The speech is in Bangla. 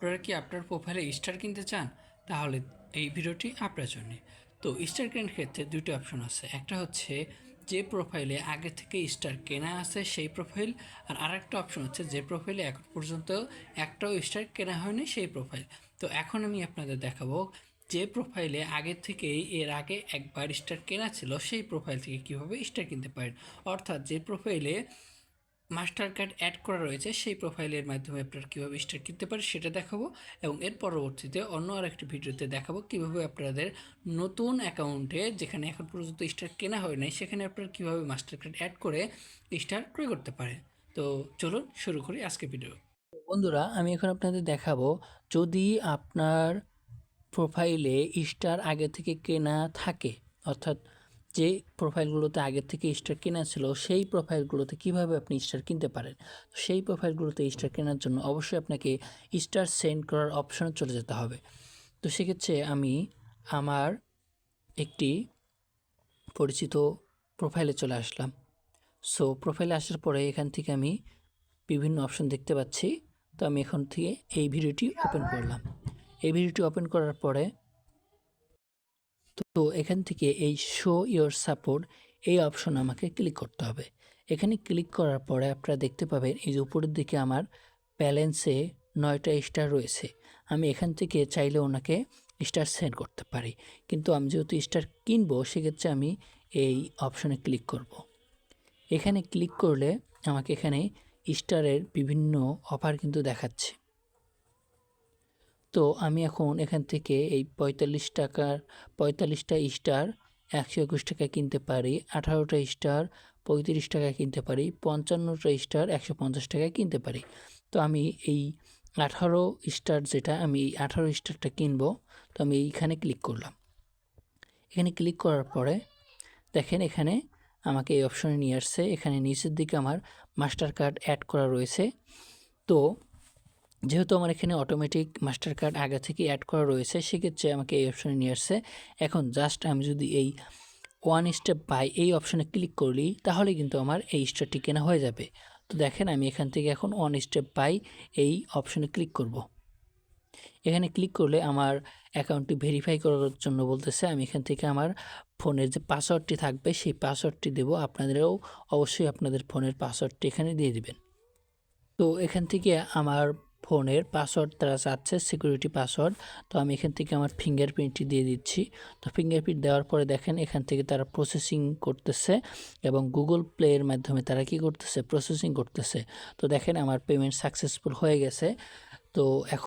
আপনারা কি আপনার প্রোফাইলে স্টার কিনতে চান? তাহলে এই ভিডিওটি আপনার জন্য। তো স্টার কেনার ক্ষেত্রে দুটো অপশন আছে। একটা হচ্ছে যে প্রোফাইলে আগে থেকে স্টার কেনা আছে সেই প্রোফাইল, আর আরেকটা অপশন হচ্ছে যে প্রোফাইলে এখন পর্যন্ত একটাও স্টার কেনা হয়নি সেই প্রোফাইল। তো এখন আমি আপনাদের দেখাবো যে প্রোফাইলে আগে থেকেই এর আগে একবার স্টার কেনা ছিল সেই প্রোফাইল থেকে কীভাবে স্টার কিনতে পারেন। অর্থাৎ যে প্রোফাইলে মাস্টার কার্ড অ্যাড করা রয়েছে সেই প্রোফাইলের মাধ্যমে আপনারা কীভাবে স্টার কিনতে পারেন সেটা দেখাবো, এবং এর পরবর্তীতে অন্য আরেকটি ভিডিওতে দেখাবো কীভাবে আপনাদের নতুন অ্যাকাউন্টে যেখানে এখন পর্যন্ত স্টার কেনা হয় নাই সেখানে আপনারা কীভাবে মাস্টার কার্ড অ্যাড করে স্টার ক্রয় করতে পারেন। তো চলুন শুরু করি আজকে ভিডিও। বন্ধুরা, আমি এখন আপনাদের দেখাবো যদি আপনার প্রোফাইলে স্টার আগে থেকে কেনা থাকে, অর্থাৎ যে প্রোফাইলগুলোতে আগের থেকে স্টার কেনা ছিল সেই প্রোফাইলগুলোতে কিভাবে আপনি স্টার কিনতে পারেন। সেই প্রোফাইলগুলোতে স্টার কেনার জন্য অবশ্যই আপনাকে স্টার সেন্ড করার অপশনে চলে যেতে হবে। তো সেক্ষেত্রে আমি আমার একটি পরিচিত প্রোফাইলে চলে আসলাম। সো প্রোফাইলে আসার পরে এখান থেকে আমি বিভিন্ন অপশন দেখতে পাচ্ছি। তো আমি এখন থেকে এই ভিডিওটি ওপেন করলাম। এই ভিডিওটি ওপেন করার পরে তো এখান থেকে এই শো ইয়োর সাপোর্ট এই অপশন আমাকে ক্লিক করতে হবে। এখানে ক্লিক করার পরে আপনারা দেখতে পাবেন এই যে উপরের দিকে আমার ব্যালেন্সে 9টা স্টার রয়েছে। আমি এখান থেকে চাইলে ওনাকে স্টার সেন্ড করতে পারি, কিন্তু আমি যেহেতু স্টার কিনবো সেক্ষেত্রে আমি এই অপশনে ক্লিক করব। এখানে ক্লিক করলে আমাকে এখানে স্টারের বিভিন্ন অফার কিন্তু দেখাচ্ছে। তো আমি এখন এখান থেকে এই 45টা স্টার 121 টাকায় কিনতে পারি, 18টা স্টার 35 টাকায় কিনতে পারি, 55টা স্টার 150 টাকায় কিনতে পারি। তো আমি এই 18 স্টার যেটা আমি এই 18 স্টারটা কিনবো। তো আমি এইখানে ক্লিক করলাম। এখানে ক্লিক করার পরে দেখেন এখানে আমাকে এই অপশনে নিয়ে আসছে। এখানে নিচের দিকে আমার মাস্টার কার্ড অ্যাড করা রয়েছে। তো যেহেতু আমার এখানে অটোমেটিক মাস্টার কার্ড আগে থেকে অ্যাড করা রয়েছে সেক্ষেত্রে আমাকে এই অপশনে নিয়ে আসছে। এখন জাস্ট আমি যদি এই ওয়ান স্টেপ বাই এই অপশনে ক্লিক করলি তাহলে কিন্তু আমার এই স্টারটি কেনা হয়ে যাবে। তো দেখেন আমি এখান থেকে এখন ওয়ান স্টেপ বাই এই অপশনে ক্লিক করব। এখানে ক্লিক করলে আমার অ্যাকাউন্টটি ভেরিফাই করার জন্য বলতেছে। আমি এখান থেকে আমার ফোনের যে পাসওয়ার্ডটি থাকবে সেই পাসওয়ার্ডটি দেব। আপনাদেরও অবশ্যই আপনাদের ফোনের পাসওয়ার্ডটি এখানে দিয়ে দিবেন। তো এখান থেকে আমার ফোনের পাসওয়ার্ড তারা চাচ্ছে সিকিউরিটি পাসওয়ার্ড। তো আমি এখান থেকে আমার ফিঙ্গারপ্রিন্টটি দিয়ে দিচ্ছি। তো ফিঙ্গারপ্রিন্ট দেওয়ার পরে দেখেন এখান থেকে তারা প্রসেসিং করতেছে, এবং গুগল প্লের মাধ্যমে তারা কি করতেছে প্রসেসিং করতেছে। তো দেখেন আমার পেমেন্ট সাকসেসফুল হয়ে গেছে। তো এখন